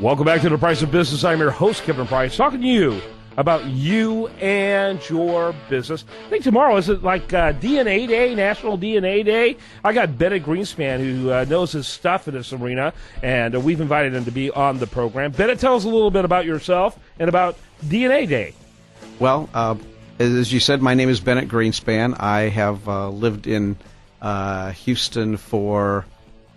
Welcome back to The Price of Business. I'm your host, Kevin Price, talking to you about you and your business. I think tomorrow, is it like DNA Day, National DNA Day? I got Bennett Greenspan, who knows his stuff in this arena, and we've invited him to be on the program. Bennett, tell us a little bit about yourself and about DNA Day. Well, as you said, my name is Bennett Greenspan. I have lived in Houston for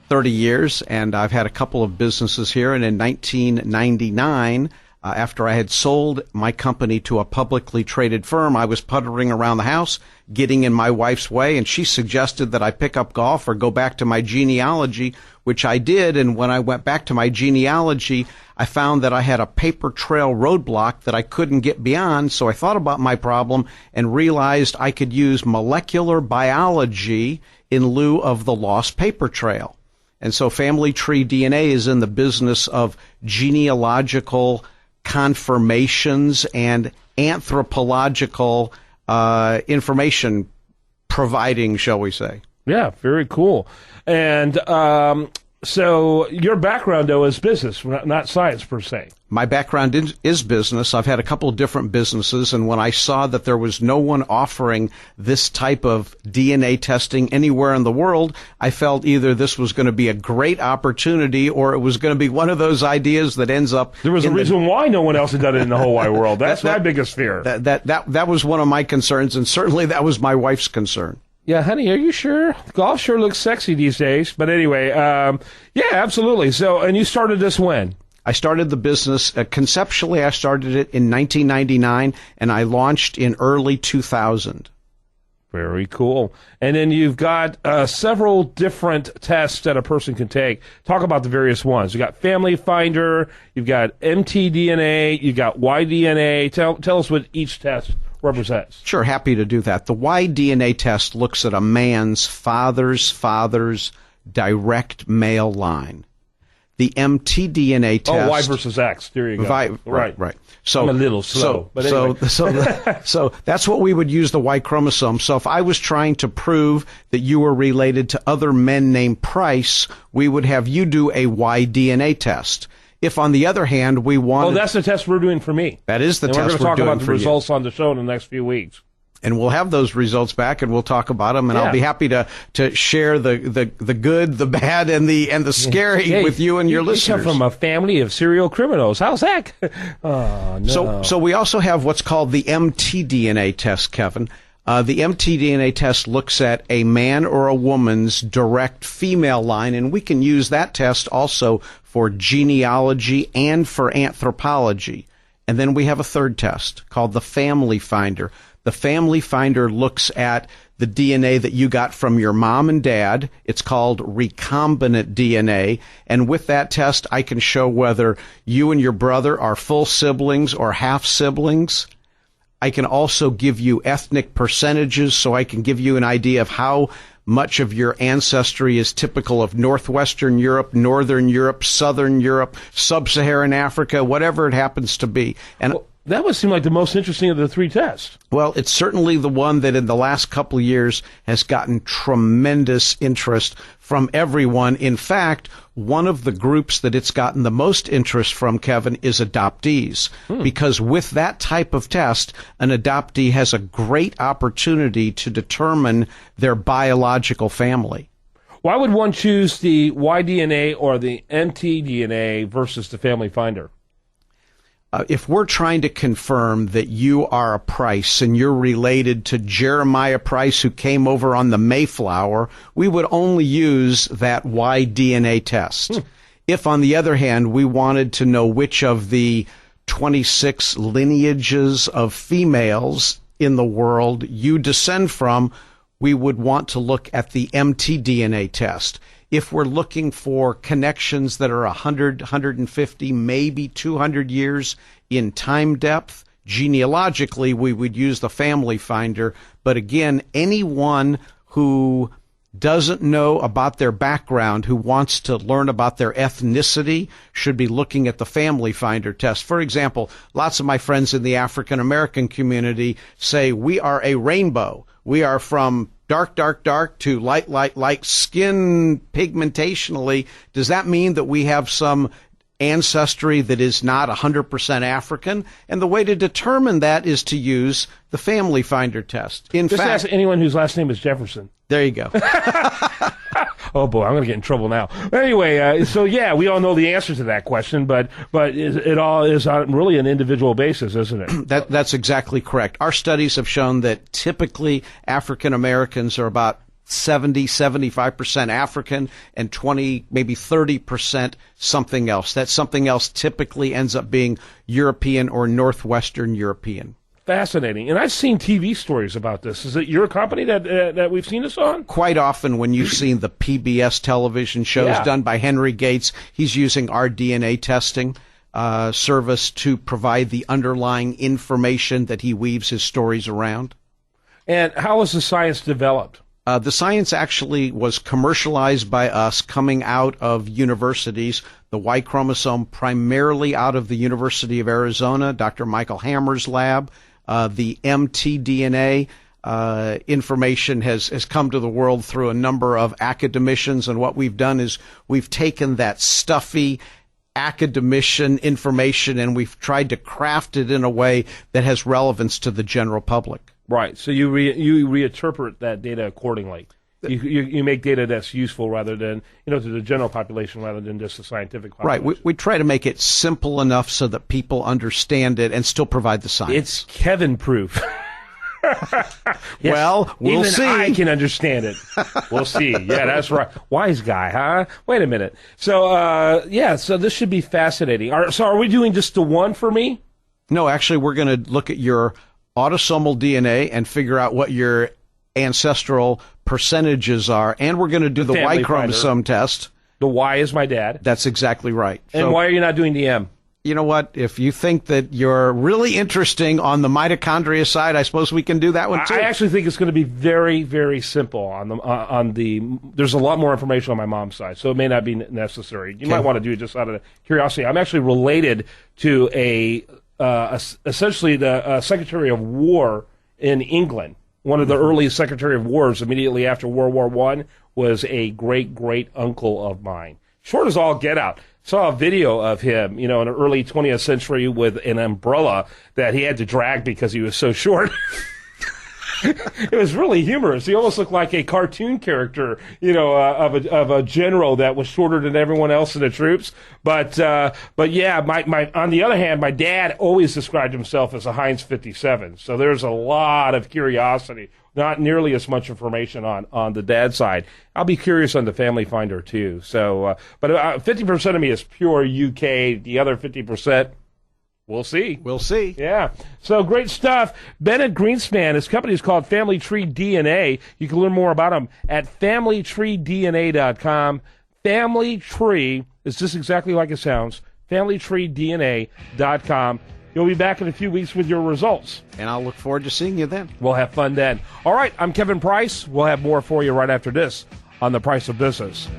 30 years, and I've had a couple of businesses here. And in 1999, after I had sold my company to a publicly traded firm, I was puttering around the house, getting in my wife's way, and she suggested that I pick up golf or go back to my genealogy, which I did. And when I went back to my genealogy, I found that I had a paper trail roadblock that I couldn't get beyond. So I thought about my problem and realized I could use molecular biology in lieu of the lost paper trail. And so Family Tree DNA is in the business of genealogical confirmations and anthropological information providing, shall we say. Yeah, very cool. And so your background, though, is business, not science per se. My background is business. I've had a couple of different businesses, and when I saw that there was no one offering this type of DNA testing anywhere in the world, I felt either this was going to be a great opportunity or it was going to be one of those ideas that ends up... There was a reason why no one else had done it in the whole wide world. That's my biggest fear. That was one of my concerns, and certainly that was my wife's concern. Yeah, honey, are you sure? Golf sure looks sexy these days. But anyway, yeah, absolutely. So, and you started this when? I started the business, conceptually I started it in 1999, and I launched in early 2000. Very cool. And then you've got several different tests that a person can take. Talk about the various ones. You've got Family Finder, you've got mtDNA, you've got yDNA. Tell us what each test represents. Sure, happy to do that. The yDNA test looks at a man's father's direct male line. The mtDNA test... Oh, Y versus X. There you go. Right. So, I'm a little slow. So that's what we would use the Y chromosome. So if I was trying to prove that you were related to other men named Price, we would have you do a yDNA test. If, on the other hand, we wanted... Oh, that's the test we're doing for me. That is the test we're doing for you. We're going to talk about the results on the show in the next few weeks. And we'll have those results back, and we'll talk about them. And I'll be happy to share the good, the bad, and the scary with you and your listeners. You come from a family of serial criminals. How's that? Oh, no. So we also have what's called the mtDNA test, Kevin. The mtDNA test looks at a man or a woman's direct female line, and we can use that test also for genealogy and for anthropology. And then we have a third test called the Family Finder. The Family Finder looks at the DNA that you got from your mom and dad. It's called recombinant DNA. And with that test, I can show whether you and your brother are full siblings or half siblings. I can also give you ethnic percentages, so I can give you an idea of how much of your ancestry is typical of Northwestern Europe, Northern Europe, Southern Europe, Sub-Saharan Africa, whatever it happens to be. And that would seem like the most interesting of the three tests. Well, it's certainly the one that in the last couple of years has gotten tremendous interest from everyone. In fact, one of the groups that it's gotten the most interest from, Kevin, is adoptees. Because with that type of test, an adoptee has a great opportunity to determine their biological family. Why would one choose the yDNA or the mtDNA versus the Family Finder? If we're trying to confirm that you are a Price and you're related to Jeremiah Price who came over on the Mayflower, we would only use that yDNA test. If, on the other hand, we wanted to know which of the 26 lineages of females in the world you descend from, we would want to look at the mtDNA test. If we're looking for connections that are 100, 150, maybe 200 years in time depth, genealogically, we would use the Family Finder. But again, anyone who doesn't know about their background, who wants to learn about their ethnicity, should be looking at the Family Finder test. For example, lots of my friends in the African American community say we are a rainbow. We are from dark, dark, dark to light, light, light, skin pigmentationally, does that mean that we have some ancestry that is not 100% African? And the way to determine that is to use the Family Finder test. In Just fact, ask anyone whose last name is Jefferson. there you go. Oh boy, I'm going to get in trouble now. Anyway, so yeah, we all know the answer to that question, but it all is on really an individual basis, isn't it? That's exactly correct. Our studies have shown that typically African Americans are about 75% African and 20, maybe 30% something else. That something else typically ends up being European or Northwestern European. Fascinating. And I've seen TV stories about this. Is it your company that we've seen this on? Quite often when you've seen the PBS television shows done by Henry Gates, he's using our DNA testing service to provide the underlying information that he weaves his stories around. And how was the science developed? The science actually was commercialized by us coming out of universities, the Y chromosome primarily out of the University of Arizona, Dr. Michael Hammer's lab. The mtDNA information has come to the world through a number of academicians, and what we've done is we've taken that stuffy academician information and we've tried to craft it in a way that has relevance to the general public. Right. So you reinterpret that data accordingly. You make data that's useful rather than, to the general population rather than just the scientific population. Right. We try to make it simple enough so that people understand it and still provide the science. It's Kevin-proof. Yes, well, we'll see. Even I can understand it. We'll see. Yeah, that's right. Wise guy, huh? Wait a minute. So, so this should be fascinating. So are we doing just the one for me? No, actually, we're going to look at your autosomal DNA and figure out what your ancestral percentages are, and we're going to do the Y chromosome test. The Y is my dad. That's exactly right. And why are you not doing the M? You know what? If you think that you're really interesting on the mitochondria side, I suppose we can do that one too. I actually think it's going to be very, very simple there's a lot more information on my mom's side, so it may not be necessary. You might want to do it just out of curiosity. I'm actually related to essentially the Secretary of War in England. One of the early Secretary of Wars immediately after World War I was a great uncle of mine. Short as all get out. Saw a video of him, in the early 20th century with an umbrella that he had to drag because he was so short. It was really humorous. He almost looked like a cartoon character, of a general that was shorter than everyone else in the troops. But yeah, my on the other hand, my dad always described himself as a Heinz 57. So there's a lot of curiosity. Not nearly as much information on the dad side. I'll be curious on the Family Finder too. So, but 50% of me is pure UK. The other 50%. We'll see. We'll see. Yeah. So great stuff. Bennett Greenspan, his company is called Family Tree DNA. You can learn more about him at familytreedna.com. Family Tree is just exactly like it sounds. familytreedna.com. You'll be back in a few weeks with your results. And I'll look forward to seeing you then. We'll have fun then. All right. I'm Kevin Price. We'll have more for you right after this on The Price of Business.